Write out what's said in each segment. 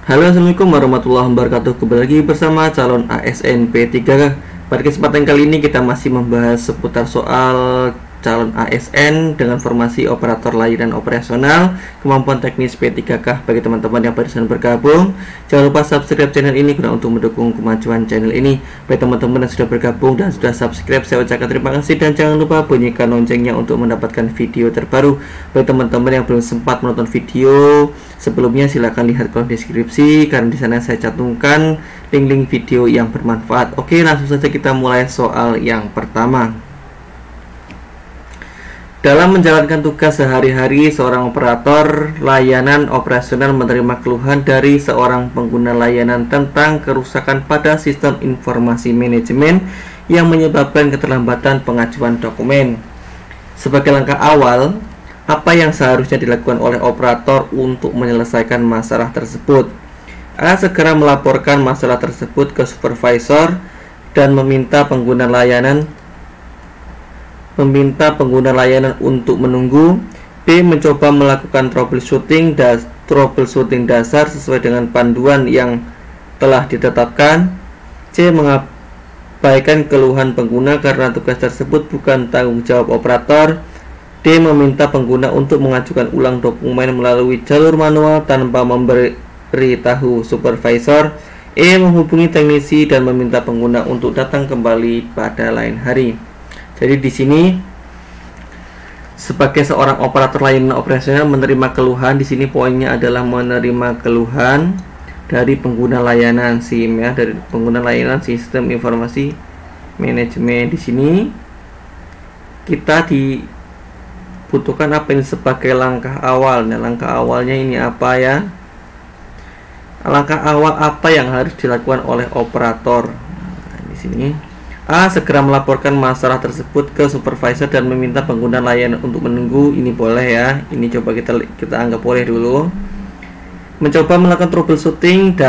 Halo, assalamualaikum warahmatullahi wabarakatuh. Kembali lagi bersama calon ASN P3K. Pada kesempatan kali ini kita masih membahas seputar soal calon ASN dengan formasi operator layanan operasional, kemampuan teknis P3K. Bagi teman-teman yang barusan bergabung, jangan lupa subscribe channel ini guna untuk mendukung kemajuan channel ini. Bagi teman-teman yang sudah bergabung dan sudah subscribe, saya ucapkan terima kasih dan jangan lupa bunyikan loncengnya untuk mendapatkan video terbaru. Bagi teman-teman yang belum sempat menonton video sebelumnya, silahkan lihat kolom deskripsi karena di sana saya cantumkan link-link video yang bermanfaat. Oke, langsung saja kita mulai soal yang pertama. Dalam menjalankan tugas sehari-hari, seorang operator layanan operasional menerima keluhan dari seorang pengguna layanan tentang kerusakan pada sistem informasi manajemen yang menyebabkan keterlambatan pengajuan dokumen. Sebagai langkah awal, apa yang seharusnya dilakukan oleh operator untuk menyelesaikan masalah tersebut? A. Segera melaporkan masalah tersebut ke supervisor dan meminta pengguna layanan untuk menunggu. B. Mencoba melakukan troubleshooting dasar sesuai dengan panduan yang telah ditetapkan. C. Mengabaikan keluhan pengguna karena tugas tersebut bukan tanggung jawab operator. D. Meminta pengguna untuk mengajukan ulang dokumen melalui jalur manual tanpa memberitahu supervisor. E. Menghubungi teknisi dan meminta pengguna untuk datang kembali pada lain hari. Jadi di sini sebagai seorang operator layanan operasional menerima keluhan, di sini poinnya adalah menerima keluhan dari pengguna layanan SIM ya, dari pengguna layanan sistem informasi manajemen. Di sini kita dibutuhkan apa ini sebagai langkah awal. Nah, langkah awalnya ini apa ya? Langkah awal apa yang harus dilakukan oleh operator? Nah, di sini A. Segera melaporkan masalah tersebut ke supervisor dan meminta pengguna layanan untuk menunggu. Ini boleh ya. Ini coba kita anggap boleh dulu. Mencoba melakukan troubleshooting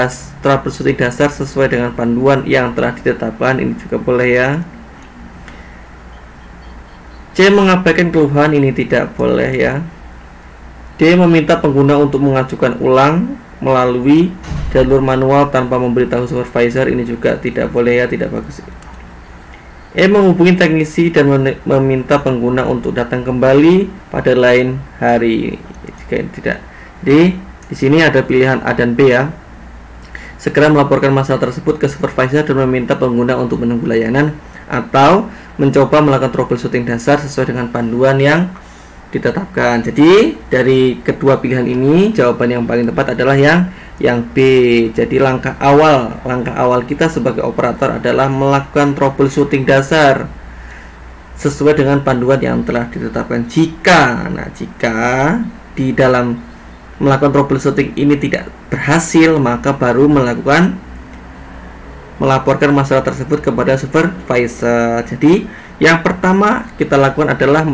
dasar sesuai dengan panduan yang telah ditetapkan. Ini juga boleh ya. C. Mengabaikan keluhan. Ini tidak boleh ya. D. Meminta pengguna untuk mengajukan ulang melalui jalur manual tanpa memberitahu supervisor. Ini juga tidak boleh ya, tidak bagus. E. Menghubungi teknisi dan meminta pengguna untuk datang kembali pada lain hari. Jika tidak. D. Di sini ada pilihan A dan B ya. Segera melaporkan masalah tersebut ke supervisor dan meminta pengguna untuk menunggu layanan, atau mencoba melakukan troubleshooting dasar sesuai dengan panduan yang ditetapkan. Jadi dari kedua pilihan ini jawaban yang paling tepat adalah yang B. Jadi langkah awal kita sebagai operator adalah melakukan troubleshooting dasar sesuai dengan panduan yang telah ditetapkan. Jika di dalam melakukan troubleshooting ini tidak berhasil, maka baru melaporkan masalah tersebut kepada supervisor. Jadi yang pertama kita lakukan adalah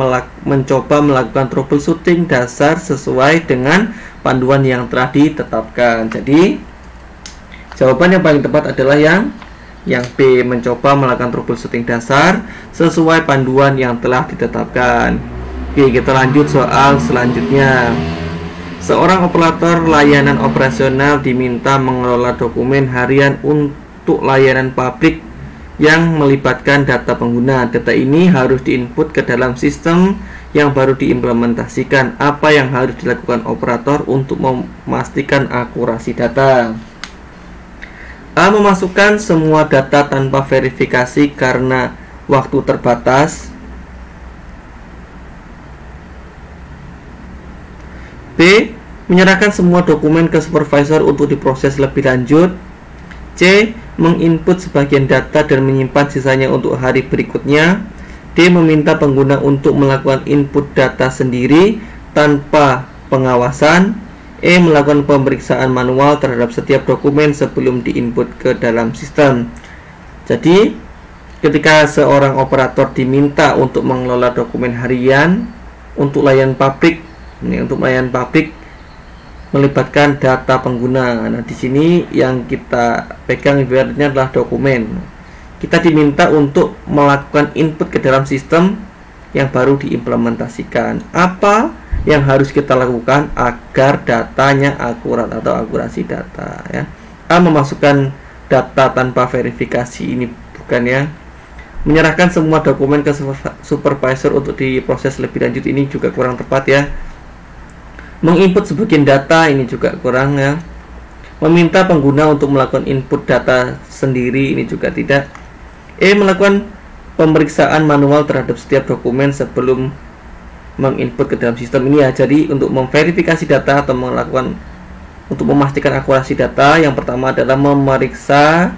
mencoba melakukan troubleshooting dasar sesuai dengan panduan yang telah ditetapkan. Jadi jawaban yang paling tepat adalah yang B. Mencoba melakukan troubleshooting dasar sesuai panduan yang telah ditetapkan. Oke, kita lanjut soal selanjutnya. Seorang operator layanan operasional diminta mengelola dokumen harian untuk layanan pabrik yang melibatkan data pengguna. Data ini harus diinput ke dalam sistem yang baru diimplementasikan. Apa yang harus dilakukan operator untuk memastikan akurasi data? A. Memasukkan semua data tanpa verifikasi karena waktu terbatas. B. Menyerahkan semua dokumen ke supervisor untuk diproses lebih lanjut. C. Menginput sebagian data dan menyimpan sisanya untuk hari berikutnya. D. Meminta pengguna untuk melakukan input data sendiri tanpa pengawasan. E. Melakukan pemeriksaan manual terhadap setiap dokumen sebelum diinput ke dalam sistem. Jadi ketika seorang operator diminta untuk mengelola dokumen harian untuk layanan pabrik, melibatkan data pengguna. Nah, di sini yang kita pegang ibaratnya adalah dokumen. Kita diminta untuk melakukan input ke dalam sistem yang baru diimplementasikan. Apa yang harus kita lakukan agar datanya akurat atau akurasi data ya. A. Memasukkan data tanpa verifikasi, ini bukan ya. Menyerahkan semua dokumen ke supervisor untuk diproses lebih lanjut, ini juga kurang tepat ya. Menginput sebagian data, ini juga kurang ya. Meminta pengguna untuk melakukan input data sendiri, ini juga tidak. E. Melakukan pemeriksaan manual terhadap setiap dokumen sebelum menginput ke dalam sistem, ini ya. Jadi untuk memverifikasi data atau untuk memastikan akurasi data, yang pertama adalah memeriksa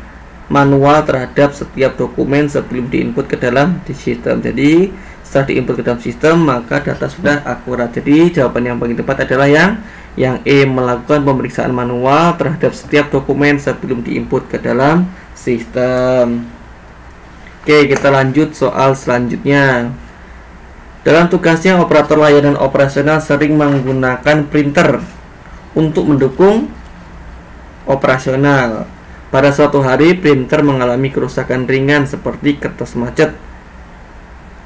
manual terhadap setiap dokumen sebelum diinput ke dalam sistem. Jadi setelah diinput ke dalam sistem maka data sudah akurat. Jadi jawaban yang paling tepat adalah yang E, melakukan pemeriksaan manual terhadap setiap dokumen sebelum diinput ke dalam sistem. Oke, kita lanjut soal selanjutnya. Dalam tugasnya, operator layanan operasional sering menggunakan printer untuk mendukung operasional. Pada suatu hari, printer mengalami kerusakan ringan seperti kertas macet.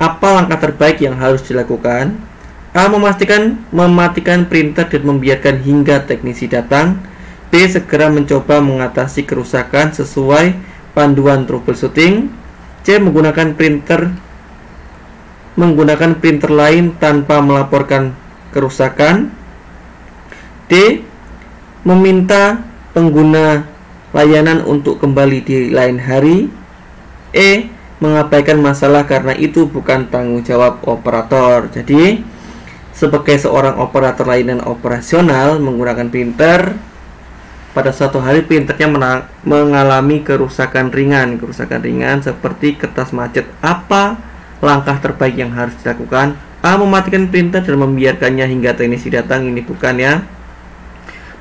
Apa langkah terbaik yang harus dilakukan? A. Mematikan printer dan membiarkan hingga teknisi datang. B. Segera mencoba mengatasi kerusakan sesuai panduan troubleshooting. C. Menggunakan printer lain tanpa melaporkan kerusakan. D. Meminta pengguna layanan untuk kembali di lain hari. E. Mengabaikan masalah karena itu bukan tanggung jawab operator. Jadi sebagai seorang operator layanan operasional menggunakan printer, pada suatu hari printernya mengalami kerusakan ringan seperti kertas macet. Apa langkah terbaik yang harus dilakukan? A. Mematikan printer dan membiarkannya hingga teknisi datang, ini bukan ya.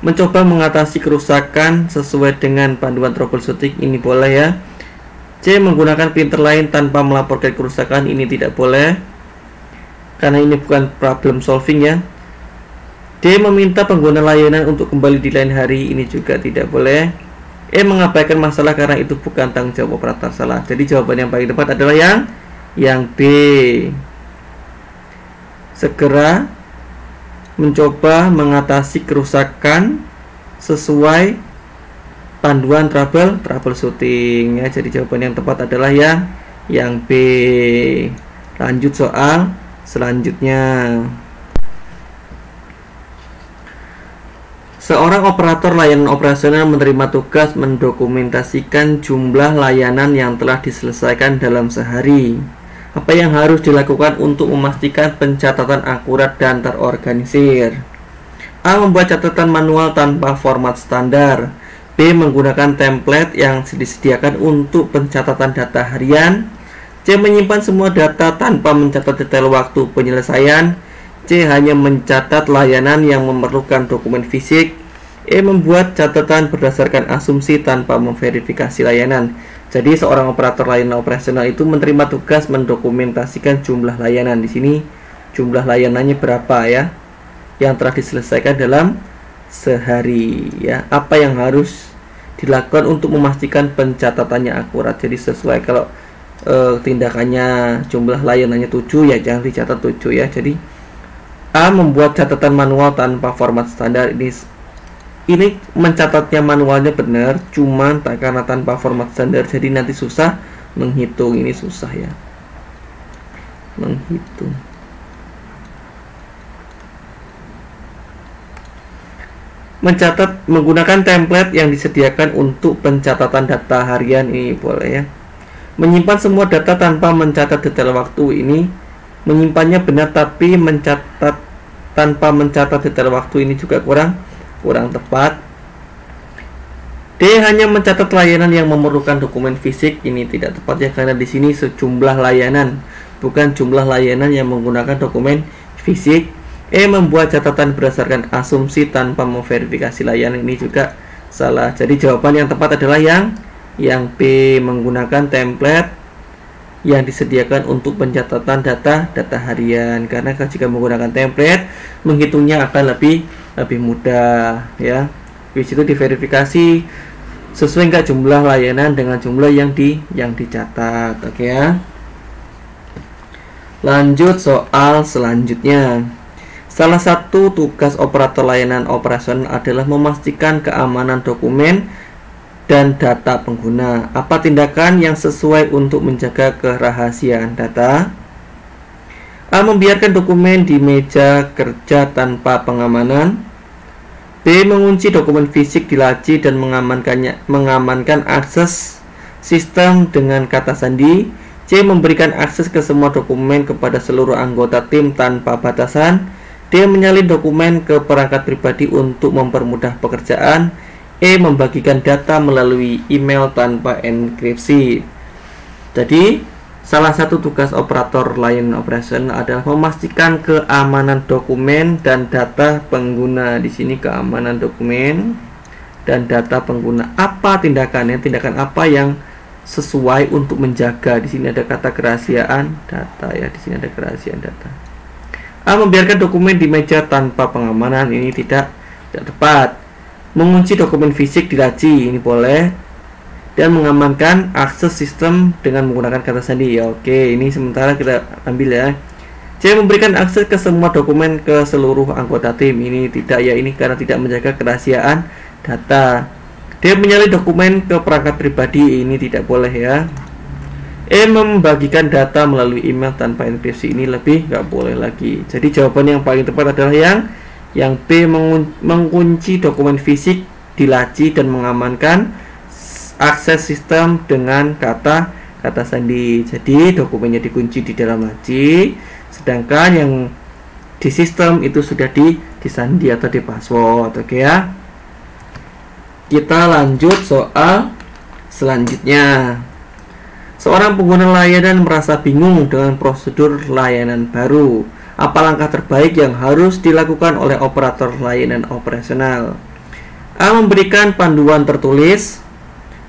Mencoba mengatasi kerusakan sesuai dengan panduan troubleshooting, ini boleh ya. C. Menggunakan printer lain tanpa melaporkan kerusakan, ini tidak boleh karena ini bukan problem solving ya. D. Meminta pengguna layanan untuk kembali di lain hari, ini juga tidak boleh. E. Mengabaikan masalah karena itu bukan tanggung jawab operator, salah. Jadi jawaban yang paling tepat adalah yang B. Segera mencoba mengatasi kerusakan sesuai panduan troubleshooting ya. Jadi jawaban yang tepat adalah yang B. Lanjut soal selanjutnya. Seorang operator layanan operasional menerima tugas mendokumentasikan jumlah layanan yang telah diselesaikan dalam sehari. Apa yang harus dilakukan untuk memastikan pencatatan akurat dan terorganisir? A. Membuat catatan manual tanpa format standar. B. Menggunakan template yang disediakan untuk pencatatan data harian. C. Menyimpan semua data tanpa mencatat detail waktu penyelesaian. C. Hanya mencatat layanan yang memerlukan dokumen fisik. E. Membuat catatan berdasarkan asumsi tanpa memverifikasi layanan. Jadi seorang operator layanan operasional itu menerima tugas mendokumentasikan jumlah layanan. Di sini jumlah layanannya berapa ya yang telah diselesaikan dalam sehari ya. Apa yang harus dilakukan untuk memastikan pencatatannya akurat? Jadi sesuai, kalau tindakannya jumlah layanannya 7 ya jangan dicatat 7 ya. Jadi A. Membuat catatan manual tanpa format standar. Ini mencatatnya manualnya benar, cuman karena tanpa format standar jadi nanti susah menghitung. Ini susah ya menghitung. Mencatat menggunakan template yang disediakan untuk pencatatan data harian, ini boleh ya. Menyimpan semua data tanpa mencatat detail waktu, ini menyimpannya benar tapi mencatat tanpa mencatat detail waktu, ini juga kurang tepat. D. Hanya mencatat layanan yang memerlukan dokumen fisik, ini tidak tepat ya karena di sini sejumlah layanan, bukan jumlah layanan yang menggunakan dokumen fisik. E. Membuat catatan berdasarkan asumsi tanpa memverifikasi layanan, ini juga salah. Jadi jawaban yang tepat adalah yang B. Menggunakan template yang disediakan untuk pencatatan data harian, karena jika menggunakan template menghitungnya akan lebih mudah ya. Di situ diverifikasi sesuai enggak jumlah layanan dengan jumlah yang dicatat. Oke ya. Lanjut soal selanjutnya. Salah satu tugas operator layanan operasional adalah memastikan keamanan dokumen dan data pengguna. Apa tindakan yang sesuai untuk menjaga kerahasiaan data? A. Membiarkan dokumen di meja kerja tanpa pengamanan. B. Mengunci dokumen fisik di laci dan mengamankan akses sistem dengan kata sandi. C. Memberikan akses ke semua dokumen kepada seluruh anggota tim tanpa batasan. D. Menyalin dokumen ke perangkat pribadi untuk mempermudah pekerjaan. E. Membagikan data melalui email tanpa enkripsi. Jadi, salah satu tugas operator layanan operasional adalah memastikan keamanan dokumen dan data pengguna. Di sini keamanan dokumen dan data pengguna. Apa tindakannya? Tindakan apa yang sesuai untuk menjaga? Di sini ada kata kerahasiaan data ya. Di sini ada kerahasiaan data. A. Membiarkan dokumen di meja tanpa pengamanan. Ini tidak tepat. Mengunci dokumen fisik di laci. Ini boleh. Dan mengamankan akses sistem dengan menggunakan kata sandi. Ya, oke, ini sementara kita ambil ya. C. Memberikan akses ke semua dokumen ke seluruh anggota tim. Ini tidak ya. Ini karena tidak menjaga kerahasiaan data. D. Menyalin dokumen ke perangkat pribadi. Ini tidak boleh ya. E. Membagikan data melalui email tanpa enkripsi. Ini lebih nggak boleh lagi. Jadi jawaban yang paling tepat adalah yang B. Mengunci dokumen fisik di laci dan mengamankan akses sistem dengan kata sandi. Jadi dokumennya dikunci di dalam laci, sedangkan yang di sistem itu sudah disandi atau di password. Oke ya. Kita lanjut soal selanjutnya. Seorang pengguna layanan merasa bingung dengan prosedur layanan baru. Apa langkah terbaik yang harus dilakukan oleh operator layanan operasional? A. Memberikan panduan tertulis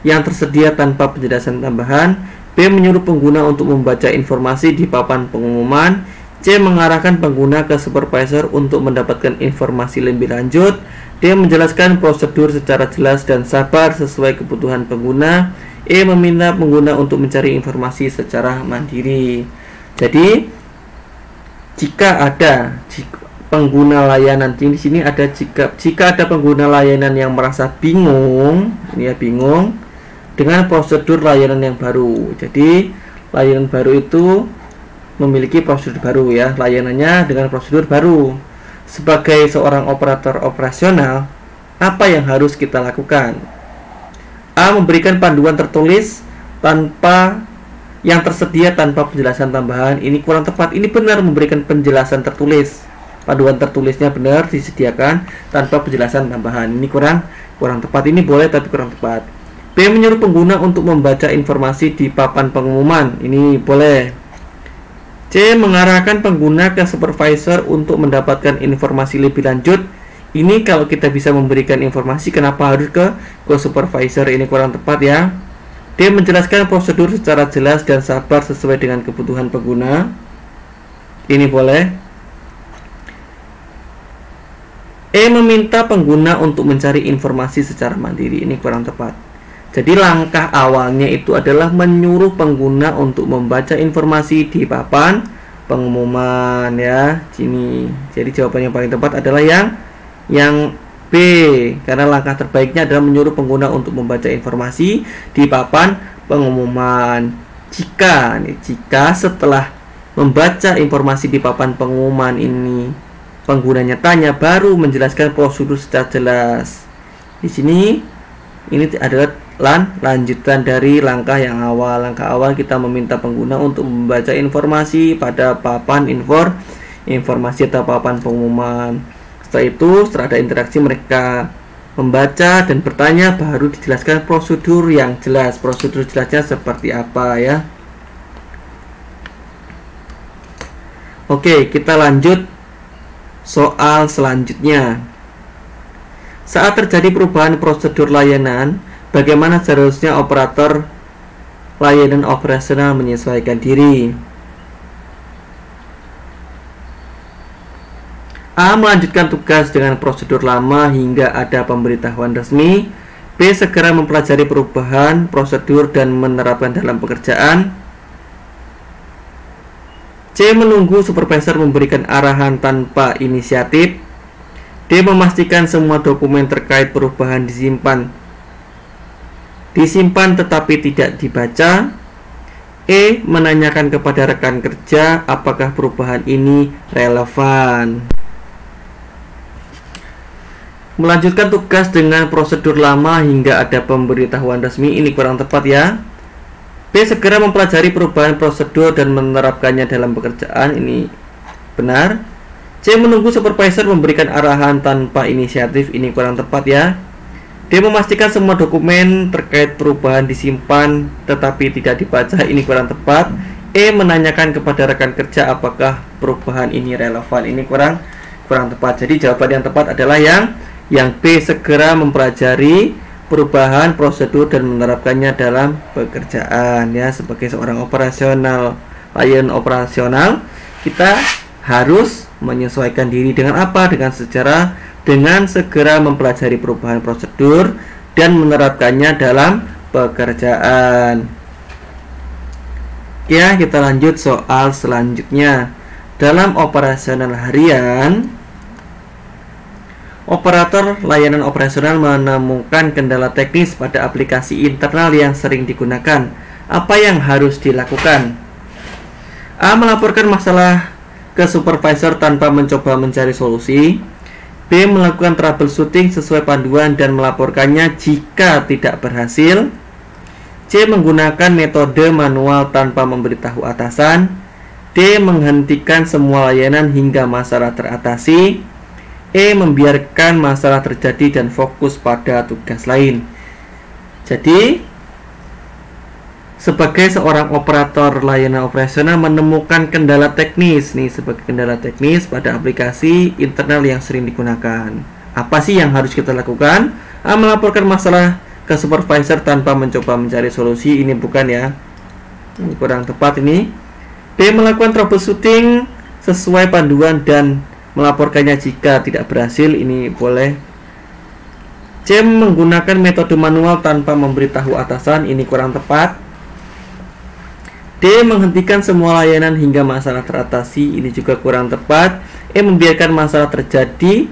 yang tersedia tanpa penjelasan tambahan. B. Menyuruh pengguna untuk membaca informasi di papan pengumuman. C. Mengarahkan pengguna ke supervisor untuk mendapatkan informasi lebih lanjut. D. Menjelaskan prosedur secara jelas dan sabar sesuai kebutuhan pengguna. E. Meminta pengguna untuk mencari informasi secara mandiri. Jadi, jika ada pengguna layanan, di sini ada jika ada pengguna layanan yang merasa bingung, ini ya, bingung dengan prosedur layanan yang baru. Jadi, layanan baru itu memiliki prosedur baru ya, layanannya dengan prosedur baru. Sebagai seorang operator operasional, apa yang harus kita lakukan? A. Memberikan panduan tertulis yang tersedia tanpa penjelasan tambahan. Ini kurang tepat. Ini benar memberikan penjelasan tertulis. Panduan tertulisnya benar disediakan tanpa penjelasan tambahan. Ini kurang tepat. Ini boleh tapi kurang tepat. B. Menyuruh pengguna untuk membaca informasi di papan pengumuman. Ini boleh. C. Mengarahkan pengguna ke supervisor untuk mendapatkan informasi lebih lanjut. Ini kalau kita bisa memberikan informasi, kenapa harus ke supervisor? Ini kurang tepat ya. D. Menjelaskan prosedur secara jelas dan sabar sesuai dengan kebutuhan pengguna. Ini boleh. E. Meminta pengguna untuk mencari informasi secara mandiri. Ini kurang tepat. Jadi langkah awalnya itu adalah menyuruh pengguna untuk membaca informasi di papan pengumuman ya. Sini. Jadi jawaban yang paling tepat adalah yang B, karena langkah terbaiknya adalah menyuruh pengguna untuk membaca informasi di papan pengumuman. Jika setelah membaca informasi di papan pengumuman ini penggunanya tanya, baru menjelaskan prosedur secara jelas. Di sini ini adalah lanjutan dari langkah yang awal. Langkah awal kita meminta pengguna untuk membaca informasi pada papan informasi atau papan pengumuman. Setelah itu, setelah ada interaksi, mereka membaca dan bertanya, baru dijelaskan prosedur yang jelas. Prosedur jelasnya seperti apa ya. Oke, kita lanjut soal selanjutnya. Saat terjadi perubahan prosedur layanan, bagaimana seharusnya operator layanan operasional menyesuaikan diri? A. Melanjutkan tugas dengan prosedur lama hingga ada pemberitahuan resmi. B. Segera mempelajari perubahan prosedur dan menerapkan dalam pekerjaan. C. Menunggu supervisor memberikan arahan tanpa inisiatif. D. Memastikan semua dokumen terkait perubahan disimpan tetapi tidak dibaca. E. Menanyakan kepada rekan kerja apakah perubahan ini relevan. Melanjutkan tugas dengan prosedur lama hingga ada pemberitahuan resmi, ini kurang tepat ya. B. Segera mempelajari perubahan prosedur dan menerapkannya dalam pekerjaan, ini benar. C. Menunggu supervisor memberikan arahan tanpa inisiatif, ini kurang tepat ya. D. Memastikan semua dokumen terkait perubahan disimpan tetapi tidak dibaca, ini kurang tepat. E. Menanyakan kepada rekan kerja apakah perubahan ini relevan, ini kurang tepat. Jadi jawaban yang tepat adalah yang B. Segera mempelajari perubahan prosedur dan menerapkannya dalam pekerjaan ya. Sebagai seorang layanan operasional, kita harus menyesuaikan diri dengan apa? Dengan segera mempelajari perubahan prosedur dan menerapkannya dalam pekerjaan. Ya, kita lanjut soal selanjutnya. Dalam operasional harian, operator layanan operasional menemukan kendala teknis pada aplikasi internal yang sering digunakan. Apa yang harus dilakukan? A. Melaporkan masalah ke supervisor tanpa mencoba mencari solusi. B. Melakukan troubleshooting sesuai panduan dan melaporkannya jika tidak berhasil. C. Menggunakan metode manual tanpa memberitahu atasan. D. Menghentikan semua layanan hingga masalah teratasi. E. Membiarkan masalah terjadi dan fokus pada tugas lain. Jadi, sebagai seorang operator layanan operasional menemukan kendala teknis sebagai kendala teknis pada aplikasi internal yang sering digunakan. Apa sih yang harus kita lakukan? A. Melaporkan masalah ke supervisor tanpa mencoba mencari solusi, ini bukan ya. Ini kurang tepat ini. B. Melakukan troubleshooting sesuai panduan dan melaporkannya jika tidak berhasil, ini boleh. C. Menggunakan metode manual tanpa memberitahu atasan, ini kurang tepat. D. Menghentikan semua layanan hingga masalah teratasi, ini juga kurang tepat. E. Membiarkan masalah terjadi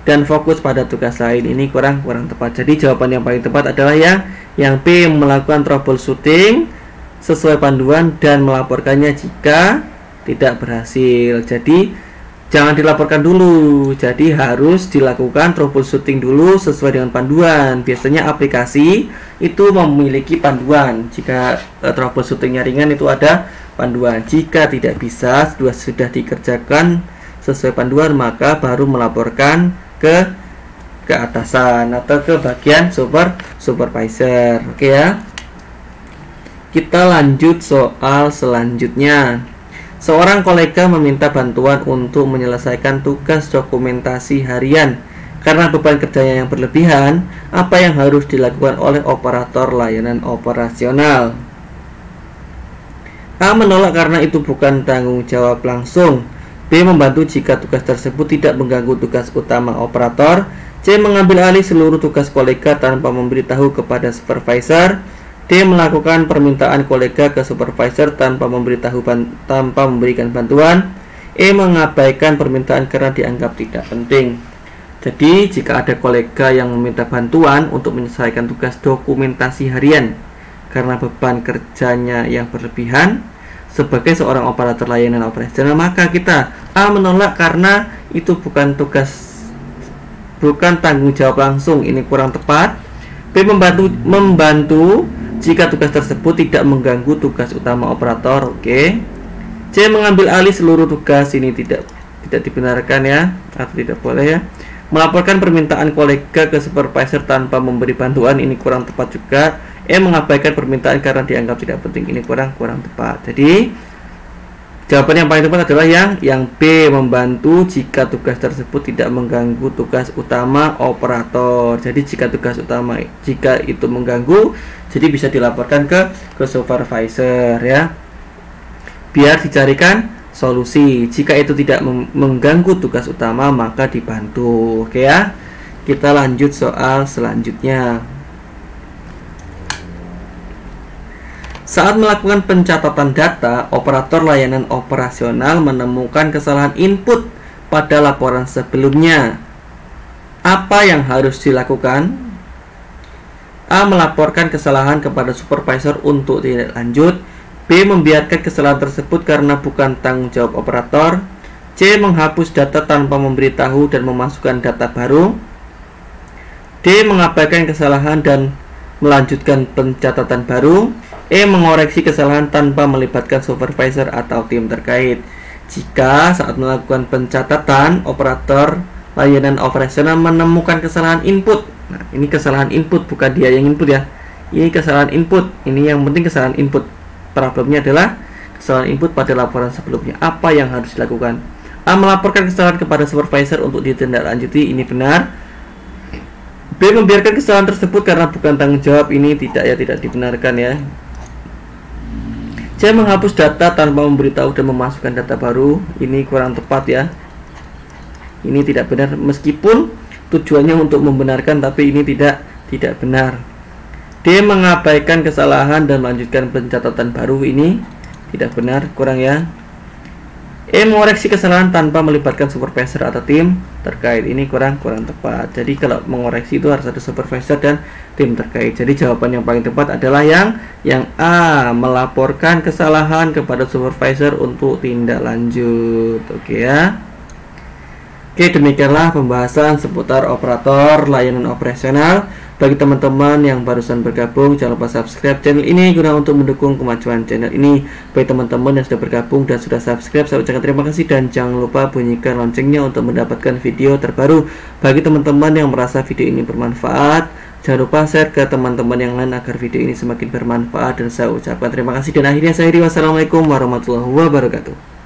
dan fokus pada tugas lain, ini kurang tepat. Jadi jawaban yang paling tepat adalah yang B. Melakukan troubleshooting sesuai panduan dan melaporkannya jika tidak berhasil. Jadi jangan dilaporkan dulu, jadi harus dilakukan troubleshooting dulu sesuai dengan panduan. Biasanya aplikasi itu memiliki panduan. Jika troubleshootingnya ringan itu ada panduan. Jika tidak bisa, sudah dikerjakan sesuai panduan, maka baru melaporkan ke atasan atau ke bagian supervisor. Oke ya. Kita lanjut soal selanjutnya. Seorang kolega meminta bantuan untuk menyelesaikan tugas dokumentasi harian. Karena beban kerjanya yang berlebihan, apa yang harus dilakukan oleh operator layanan operasional? A. Menolak karena itu bukan tanggung jawab langsung. B. Membantu jika tugas tersebut tidak mengganggu tugas utama operator. C. Mengambil alih seluruh tugas kolega tanpa memberitahu kepada supervisor. D. Melakukan permintaan kolega ke supervisor tanpa memberikan bantuan. E. Mengabaikan permintaan karena dianggap tidak penting. Jadi jika ada kolega yang meminta bantuan untuk menyelesaikan tugas dokumentasi harian karena beban kerjanya yang berlebihan, sebagai seorang operator layanan operasional, maka kita A. Menolak karena itu bukan tanggung jawab langsung, ini kurang tepat. B. Membantu jika tugas tersebut tidak mengganggu tugas utama operator. Oke. C. Mengambil alih seluruh tugas, ini tidak dibenarkan ya, atau tidak boleh ya. Melaporkan permintaan kolega ke supervisor tanpa memberi bantuan, ini kurang tepat juga. E. Mengabaikan permintaan karena dianggap tidak penting, ini kurang tepat. Jadi jawaban yang paling tepat adalah yang B. Membantu jika tugas tersebut tidak mengganggu tugas utama operator. Jadi jika itu mengganggu, jadi bisa dilaporkan ke supervisor ya, biar dicarikan solusi. Jika itu tidak mengganggu tugas utama, maka dibantu. Oke ya. Kita lanjut soal selanjutnya. Saat melakukan pencatatan data, operator layanan operasional menemukan kesalahan input pada laporan sebelumnya. Apa yang harus dilakukan? A. Melaporkan kesalahan kepada supervisor untuk tindak lanjut. B. Membiarkan kesalahan tersebut karena bukan tanggung jawab operator. C. Menghapus data tanpa memberitahu dan memasukkan data baru. D. Mengabaikan kesalahan dan melanjutkan pencatatan baru. E. Mengoreksi kesalahan tanpa melibatkan supervisor atau tim terkait. Jika saat melakukan pencatatan, operator layanan operasional menemukan kesalahan input. Nah, ini kesalahan input, bukan dia yang input ya. Ini kesalahan input. Ini yang penting kesalahan input. Problemnya adalah kesalahan input pada laporan sebelumnya. Apa yang harus dilakukan? A. Melaporkan kesalahan kepada supervisor untuk ditindaklanjuti. Ini benar. B. Membiarkan kesalahan tersebut karena bukan tanggung jawab. Ini tidak dibenarkan ya. C. Menghapus data tanpa memberitahu dan memasukkan data baru. Ini kurang tepat ya. Ini tidak benar, meskipun tujuannya untuk membenarkan, tapi ini tidak benar. D. Mengabaikan kesalahan dan melanjutkan pencatatan baru. Ini tidak benar, kurang ya. E. Mengoreksi kesalahan tanpa melibatkan supervisor atau tim terkait. Ini kurang tepat. Jadi kalau mengoreksi itu harus ada supervisor dan tim terkait. Jadi jawaban yang paling tepat adalah yang A. Melaporkan kesalahan kepada supervisor untuk tindak lanjut. Oke ya. Oke, demikianlah pembahasan seputar operator layanan operasional. Bagi teman-teman yang barusan bergabung, jangan lupa subscribe channel ini guna untuk mendukung kemajuan channel ini. Bagi teman-teman yang sudah bergabung dan sudah subscribe, saya ucapkan terima kasih dan jangan lupa bunyikan loncengnya untuk mendapatkan video terbaru. Bagi teman-teman yang merasa video ini bermanfaat, jangan lupa share ke teman-teman yang lain agar video ini semakin bermanfaat. Dan saya ucapkan terima kasih dan akhirnya saya akhiri. Wassalamualaikum warahmatullahi wabarakatuh.